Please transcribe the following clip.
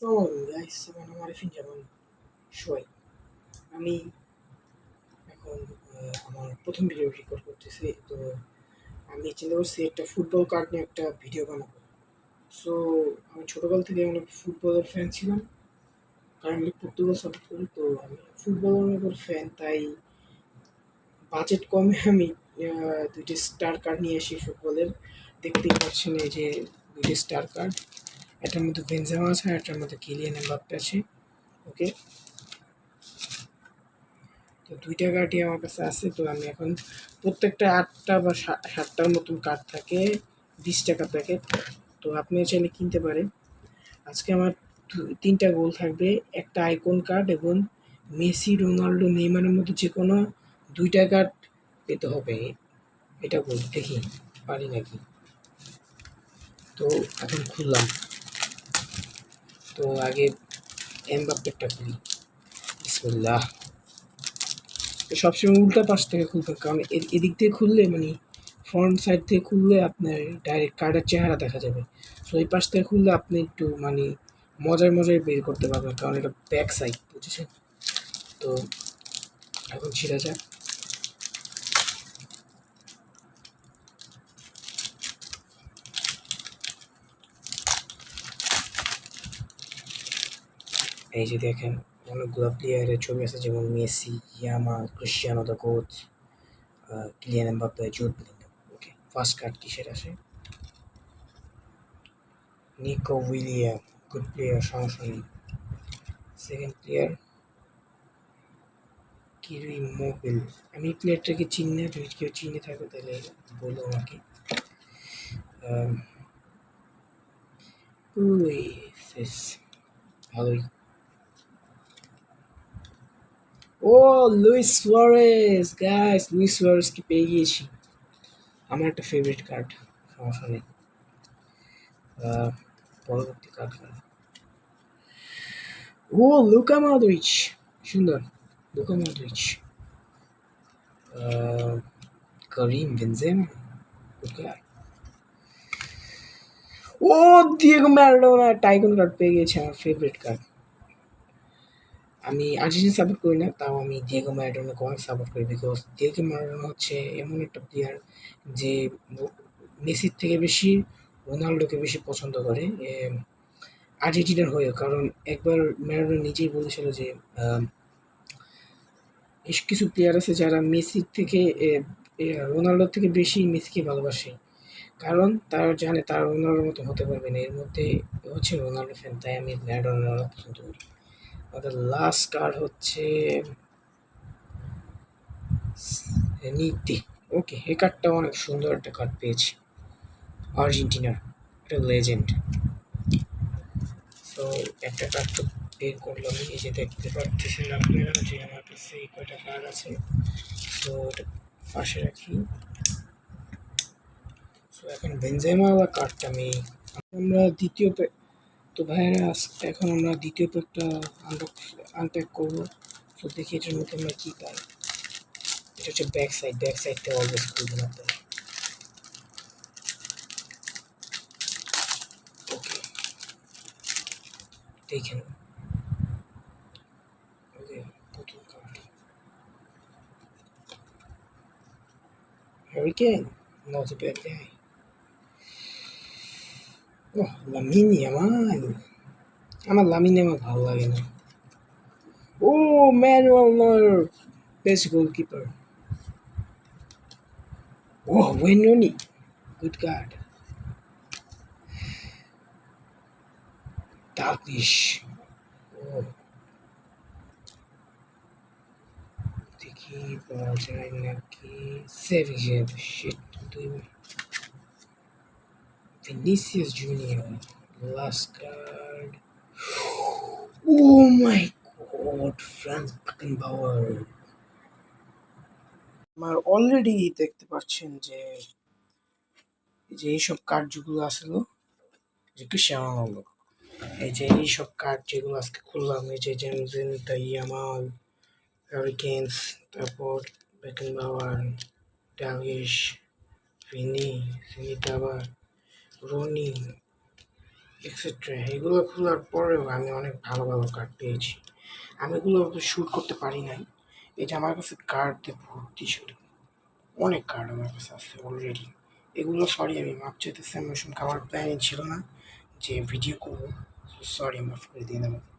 Oh, guys, Assalamu alaikum যেমন সবাই আমি এখন আমার প্রথম ভিডিও রেকর্ড করতেছি। তো আমি চিন্তা করছি একটা ফুটবল কার্ড নিয়ে একটা ভিডিও বানাবো। সো আমি ছোটোকাল থেকে অনেক ফুটবলের ফ্যান ছিলাম, কারেন্টলি পর্তুগাল সাপোর্ট করি। তো আমি ফুটবলের অনেক ফ্যান, তাই বাজেট কমে আমি দুইটি স্টার কার্ড নিয়ে আসি ফুটবলের। দেখতেই পাচ্ছেন এই যে দুইটি স্টার কার্ড, এটার মধ্যে বেনজেমা আছে আর এটার মধ্যে কিলিয়ান এমবাপ্পে আছে। ওকে, তো ২টা কার্ডই আমার কাছে আছে। তো আমি এখন প্রত্যেকটা ৮টা বা ৭টার মতন কার্ড থাকে, ২০ টাকা প্যাকেট। তো আপনি চাইলে কিনতে পারেন। আজকে আমার ৩টা গোল থাকবে, একটা আইকন কার্ড এবং মেসি, রোনাল্ডো, নেইমারের মতো যেকোনো ২টা কার্ড পেতে হবে। এটা গোল দেখি পারি নাকি। তো এখন খুললাম। তো আগে এমবাপ্পেরটা খুলি। বিসমিল্লাহ। তো সবসময় উল্টা পাশ থেকে খুলতে হবে, কারণ এদিক থেকে খুললে মানে ফ্রন্ট সাইড থেকে খুললে আপনার ডাইরেক্ট কার্ডের চেহারা দেখা যাবে। তো এই পাশ থেকে খুললে আপনি একটু মানে মজায় মজায় বের করতে পারবেন, কারণ এটা ব্যাক সাইড, বুঝেছেন? তো এখন ছিঁড়া যাক। এই যে দেখেন অনেকগুলো প্লেয়ারের ছবি আছে, যেমন Messi, Yamal, Cristiano the GOAT, Kylian Mbappe, Jude Bellingham. Okay, first card কিসের আসে? নিকো উইলিয়াম, গুড প্লেয়ার, সমস্যা নেই। সেকেন্ড প্লেয়ার কিরি মোবিল। আমি প্লেয়ারটাকে চিনি না, যদি কেউ চিনে থাকে তাহলে বলো আমাকে। ভালোই। ও, লুইস সুয়ারেস! গাইস, লুইস সুয়ারেসকে পেয়ে গিয়েছি। আমার একটা ফেভারিট কার্ড, সমস্যা নেই। পরবর্তী কার্ড। ও, লুকা মডরিচ, সুন্দর। লুকা মডরিচ, করিম বেনজেমা, ও, দিয়েগো ম্যারাডোনা, টাইকন কার্ড পেয়ে গেছে, আমার ফেভারিট কার্ড। আমি আর্জেন্টিনা সাপোর্ট করি না, তাও আমি দিয়েগো ম্যারাডোনাকে অনেক সাপোর্ট করি, বিকজ দিয়েগো ম্যারাডোনা হচ্ছে এমন একটা প্লেয়ার যে মেসির থেকে বেশি রোনাল্ডোকে বেশি পছন্দ করে আর্জেন্টিনার হয়েও। কারণ একবার ম্যারাডোনা নিজেই বলেছিল যে বেশ কিছু প্লেয়ার আছে যারা মেসির থেকে রোনাল্ডোর থেকে বেশি মেসিকে ভালোবাসে, কারণ তারা জানে তারা রোনাল্ডোর মতো হতে পারবে না। এর মধ্যে হচ্ছে রোনাল্ডো ফ্যান, তাই আমি ম্যারাডোনা পছন্দ করি। আমাদের লাস্ট কার্ড হচ্ছে নীতি। ওকে, এই কার্ডটা অনেক সুন্দর একটা কার্ড পেয়েছি, আর্জেন্টিনার একটা লেজেন্ড। তো একটা কার্ড তো বের করলাম, এই যে দেখতে পাচ্ছেন আপনারা যে আমার কাছে এই কয়টা কার্ড আছে। তো এটা পাশে রাখি। তো এখন বেনজেমাওয়ালা কার্ডটা আমরা দ্বিতীয় তো ভাইয়েরা এখন আমরা দ্বিতীয় প্যাকটা আনপ্যাক করবো। তো দেখি এটার মধ্যে আমরা কী পাই। এটা হচ্ছে ব্যাক সাইড, ব্যাক সাইডটা অলওয়েজ খুলবেন আপনারা। ওকে, দেখেন। ওকে, প্রথম card Harry Kane, not a bad guy. Oh, Lamine Yamal, আমার লামিন ইয়ামাল ভালো লাগে না। Oh, Manuel Neuer, best goalkeeper. Oh, Wayne Rooney, good card. Dalglish, oh, দেখি পাওয়া যায় নাকি। সেভিজের শিট, Vinicius junior, last card. Oh my god, Franz Beckenbauer. আমার অলরেডি দেখতে পাচ্ছেন যে এইসব কার্ড যেগুলো আসলো, যে ক্রিস্টিয়ানো রোনালদো, এই যে এইসব কার্ড যেগুলো আজকে খুললাম, এই যে জেমসেন, ইয়ামাল, হ্যারিকেন্স, তারপর বেকেনবাওয়ার, ডালিশ, ভিনি, সিনিটাবার, রনি, এক্সেট্রা। এগুলো খোলার পরেও আমি অনেক ভালো ভালো কার্ড পেয়েছি। আমি এগুলো শ্যুট করতে পারি নাই। এই যে আমার কাছে কার্ড দিয়ে ভর্তি শুধু, অনেক কার্ড আমার কাছে আছে অলরেডি। এগুলো সরি আমি মাপ চাইতেছি, আমার সঙ্গে আমার প্ল্যানই ছিল না যে ভিডিও করবো। সরি, মাফ করে দিন আমাকে।